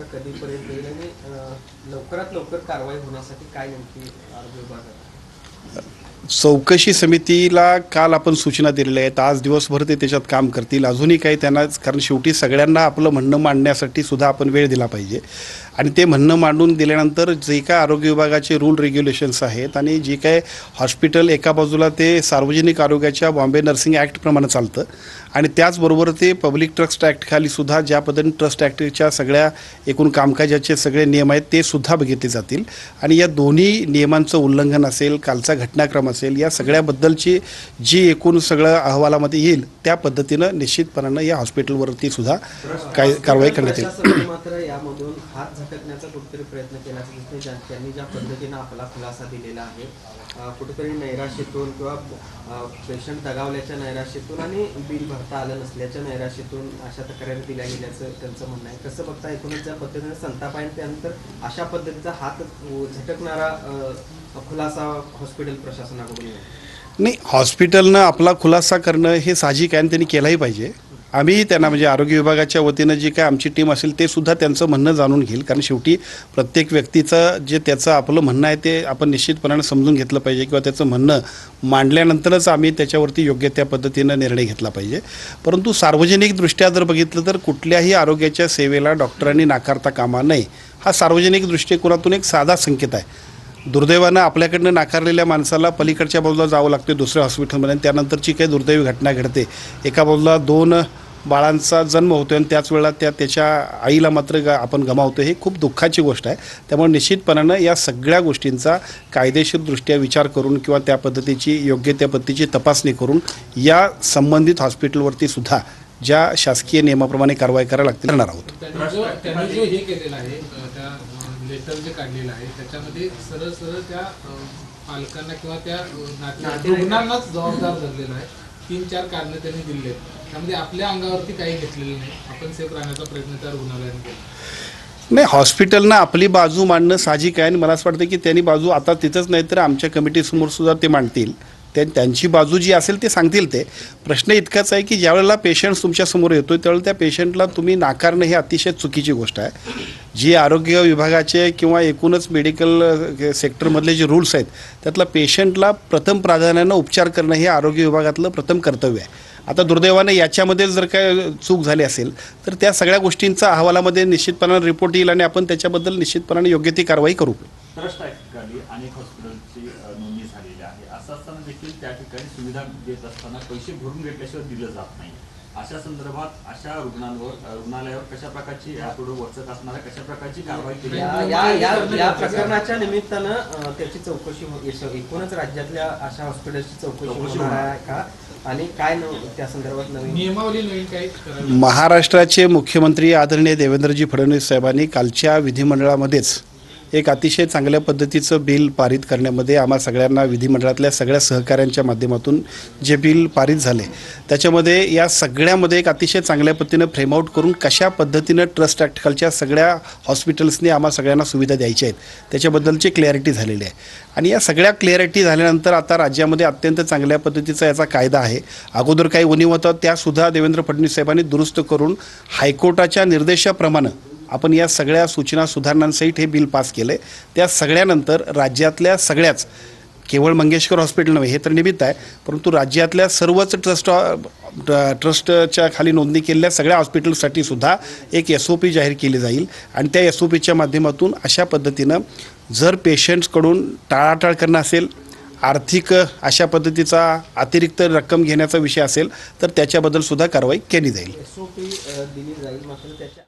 कधीपर्यंत येईल आणि लवकरात लवकर कारवाई होण्यासाठी काय नेमकी आरोग्य विभागात चौकशी समितीला काल आपण सूचना दिलेल्या आहेत। आज दिवसभर ते त्याच्यात काम करतील। अजूनही काही त्यांना, कारण शेवटी सगळ्यांना आपलं म्हणणं मांडण्यासाठी सुद्धा आपण वेळ दिला पाहिजे आणि ते म्हणणं मांडून दिल्यानंतर जे काय आरोग्य विभागाचे रूल रेग्युलेशन्स आहेत आणि जे काय हॉस्पिटल एका बाजूला ते सार्वजनिक आरोग्याच्या बॉम्बे नर्सिंग ॲक्टप्रमाणे चालतं आणि त्याचबरोबर ते पब्लिक ट्रस्ट ॲक्टखाली सुद्धा ज्या पद्धतीने ट्रस्ट ॲक्टच्या सगळ्या एकूण कामकाजाचे सगळे नियम आहेत ते सुद्धा बघितले जातील आणि या दोन्ही नियमांचं उल्लंघन असेल, कालचा घटनाक्रम असेल, या सगळ्याबद्दलची जी एकूण सगळं अहवालामध्ये येईल त्या पद्धतीनं निश्चितपणानं या हॉस्पिटलवरती सुद्धा काय कारवाई करण्यात येईल। मात्र यामधून हात झटकण्याचा कुठेतरी प्रयत्न केला दिसतोय। त्यांनी ज्या पद्धतीनं आपला खुलासा दिलेला आहे कुठेतरी नैराश्यातून किंवा पेशंट दगावल्याच्या नैराश्यातून आणि बिल भरता आलं नसल्याच्या नैराश्यातून अशा तक्रारी दिल्या गेल्याचं त्यांचं म्हणणं आहे। कसं बघता एकूणच ज्या पद्धतीने संताप आहे त्यानंतर अशा पद्धतीचा हात झटकणारा खुलासा हॉस्पिटल प्रशासनाकडून नाही, हॉस्पिटलनं आपला खुलासा करणं हे साहजिक आहे आणि त्यांनी केलाही पाहिजे। आम्ही त्यांना म्हणजे आरोग्य विभागाच्या वतीनं जी काय आमची टीम असेल ते सुद्धा त्यांचं म्हणणं जाणून घेईल, कारण शेवटी प्रत्येक व्यक्तीचं जे त्याचं आपलं म्हणणं आहे ते आपण निश्चितपणाने समजून घेतलं पाहिजे किंवा त्याचं म्हणणं मांडल्यानंतरच आम्ही त्याच्यावरती योग्य त्या पद्धतीनं निर्णय घेतला पाहिजे। परंतु सार्वजनिकदृष्ट्या जर बघितलं तर कुठल्याही आरोग्याच्या सेवेला डॉक्टरांनी नाकारता कामा नये हा सार्वजनिक दृष्टिकोनातून एक साधा संकेत आहे। दुर्दैवानं आपल्याकडनं नाकारलेल्या माणसाला पलीकडच्या बाजूला जावं लागते दुसऱ्या हॉस्पिटलमध्ये आणि त्यानंतरची काही दुर्दैवी घटना घडते। एका बाजूला 2 बाळांचा जन्म होतो आणि त्याच वेळेला त्याच्या आईला मात्र आपण गमावतो, हे खूप दुःखाची गोष्ट आहे। त्यामुळे निश्चितपणानं या सगळ्या गोष्टींचा कायदेशीरदृष्ट्या विचार करून किंवा त्या पद्धतीची योग्य त्या पद्धतीची तपासणी करून या संबंधित हॉस्पिटलवरती सुद्धा ज्या शासकीय नियमाप्रमाणे कारवाई करायला लागतील करणार आहोत। त्यांनी जो हे केलेलं आहे त्या लेटर जे काढलेलं आहे त्याच्यामध्ये सरळ सरळ त्या पालकांना किंवा त्या रुग्णांनाच जबाबदार धरलेलं आहे। 3-4 कारणं त्यांनी दिली आहेत, त्यामध्ये आपल्या अंगावरती काही घेतलेलं नाही। आपण सेफ राहण्याचा प्रयत्न त्या रुग्णालयाने केला नाही। हॉस्पिटलनं आपली बाजू मांडणं साहजिक आहे आणि मला असं वाटतं की त्यांनी बाजू आता तिथंच नाही तर आमच्या कमिटीसमोर सुद्धा ते मांडतील। त्यांची बाजू जी असेल ते सांगतील। ते प्रश्न इतकाच आहे की ज्यावेळेला पेशंट तुमच्यासमोर येतो त्यावेळेला त्या पेशंटला तुम्ही नाकारणं ही अतिशय चुकीची गोष्ट आहे। जी आरोग्य विभागाचे किंवा एकूणच मेडिकल सेक्टरमधले जे रूल्स आहेत त्यातला पेशंटला प्रथम प्राधान्यानं उपचार करणं हे आरोग्य विभागातलं प्रथम कर्तव्य आहे। आता दुर्दैवाने याच्यामध्ये जर काय चूक झाली असेल तर त्या सगळ्या गोष्टींचा अहवालामध्ये निश्चितपणाने रिपोर्ट येईल आणि आपण त्याच्याबद्दल निश्चितपणाने योग्य ती कारवाई करू। ट्रस्ट ॲक्टखाली अनेक हॉस्पिटलची नोंदणी झालेली आहे। असं असताना देखील त्या ठिकाणी सुविधा देत असताना पैसे भरून घेतल्याशिवाय दिलं जात नाही। अशा संदर्भात अशा रुग्णालयावर कशा प्रकारची यापुढे वचक असणार आहे, कशा प्रकारची कारवाई केली या प्रकरणाच्या निमित्तानं त्याची चौकशी एकूणच राज्यातल्या अशा हॉस्पिटलची चौकशी होणार आहे का आणि काय त्या संदर्भात नवीन नियमावली नवीन काही महाराष्ट्राचे मुख्यमंत्री आदरणीय देवेंद्रजी फडणवीस साहेबांनी कालच्या विधिमंडळामध्येच एक अतिशय चांगल्या पद्धतीचं बिल पारित करण्यामध्ये आम्हा सगळ्यांना विधिमंडळातल्या सगळ्या सहकाऱ्यांच्या माध्यमातून जे बिल पारित झाले त्याच्यामध्ये या सगळ्यामध्ये एक अतिशय चांगल्या पद्धतीनं फ्रेमआउट करून कशा पद्धतीनं ट्रस्ट ॲक्टखालच्या सगळ्या हॉस्पिटल्सने आम्हा सगळ्यांना सुविधा द्यायच्या आहेत त्याच्याबद्दलची क्लॅरिटी झालेली आहे आणि या सगळ्या क्लॅरिटी झाल्यानंतर आता राज्यामध्ये अत्यंत चांगल्या पद्धतीचा याचा कायदा आहे। अगोदर काही उणीव होतं त्यासुद्धा देवेंद्र फडणवीस साहेबांनी दुरुस्त करून हायकोर्टाच्या निर्देशाप्रमाणे आपण या सगळ्या सूचना सुधारणांसहित हे बिल पास केलं आहे। त्या सगळ्यानंतर राज्यातल्या सगळ्याच केवळ मंगेशकर हॉस्पिटल नव्हे हे तर निमित्त आहे, परंतु राज्यातल्या सर्वच ट्रस्टच्या खाली नोंदणी केलेल्या सगळ्या हॉस्पिटलसाठी सुद्धा एक SOP जाहीर केली जाईल आणि त्या SOPच्या माध्यमातून अशा पद्धतीनं जर पेशंट्सकडून टाळाटाळ करणं असेल, आर्थिक अशा पद्धतीचा अतिरिक्त रक्कम घेण्याचा विषय असेल तर त्याच्याबद्दल सुद्धा कारवाई केली जाईल। SOP दिली जाईल मात्र त्याच्या